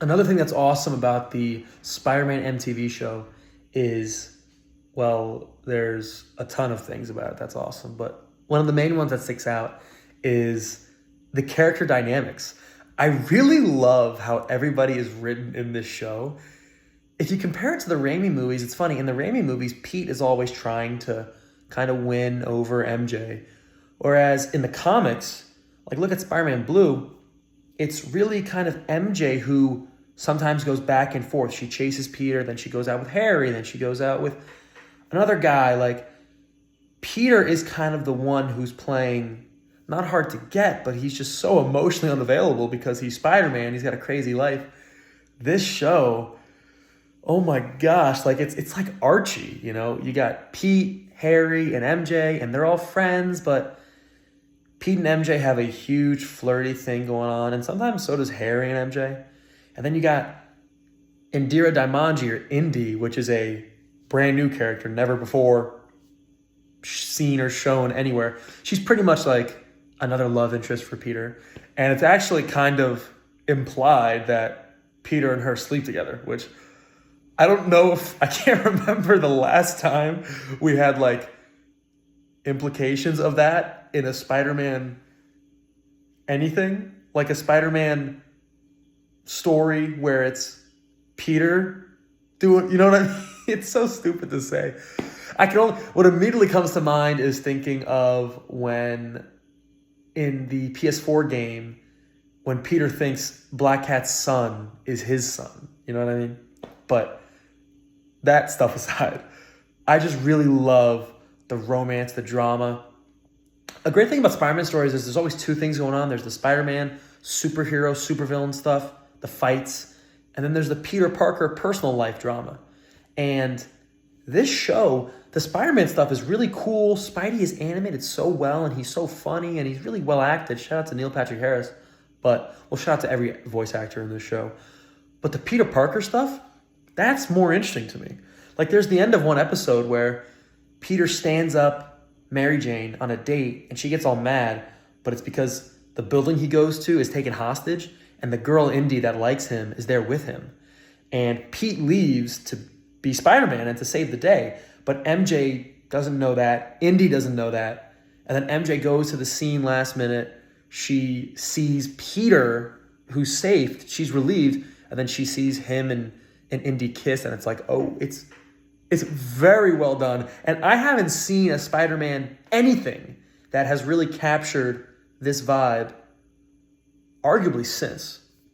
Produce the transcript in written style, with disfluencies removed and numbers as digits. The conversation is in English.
Another thing that's awesome about the Spider-Man MTV show is, well, there's a ton of things about it that's awesome, but one of the main ones that sticks out is the character dynamics. I really love how everybody is written in this show. If you compare it to the Raimi movies, it's funny. In the Raimi movies, Pete is always trying to kind of win over MJ. Whereas in the comics, like look at Spider-Man Blue, it's really kind of MJ who sometimes goes back and forth. She chases Peter, then she goes out with Harry, then she goes out with another guy. Like Peter is kind of the one who's playing, not hard to get, but he's just so emotionally unavailable because he's Spider-Man. He's got a crazy life. This show, oh my gosh, like it's like Archie, you know? You got Pete, Harry, and MJ, and they're all friends, but Pete and MJ have a huge flirty thing going on, and sometimes so does Harry and MJ. And then you got Indira Daimanji, or Indy, which is a brand new character, never before seen or shown anywhere. She's pretty much like another love interest for Peter. And it's actually kind of implied that Peter and her sleep together, which I don't know if, I can't remember the last time we had like implications of that in a Spider-Man anything, like a Spider-Man story where it's Peter doing, you know what I mean? It's so stupid to say. What immediately comes to mind is thinking of when in the PS4 game, when Peter thinks Black Cat's son is his son, you know what I mean? But that stuff aside, I just really love the romance, the drama. A great thing about Spider-Man stories is there's always two things going on. There's the Spider-Man superhero, supervillain stuff, the fights, and then there's the Peter Parker personal life drama. And this show, the Spider-Man stuff is really cool. Spidey is animated so well, and he's so funny, and he's really well acted. Shout out to Neil Patrick Harris, shout out to every voice actor in this show. But the Peter Parker stuff, that's more interesting to me. Like there's the end of one episode where Peter stands up Mary Jane on a date, and she gets all mad, but it's because the building he goes to is taken hostage, and the girl Indy that likes him is there with him. And Pete leaves to be Spider-Man and to save the day, but MJ doesn't know that. Indy doesn't know that. And then MJ goes to the scene last minute. She sees Peter, who's safe. She's relieved. And then she sees him and Indy kiss, and it's like, oh, it's very well done. And I haven't seen a Spider-Man anything that has really captured this vibe, arguably since.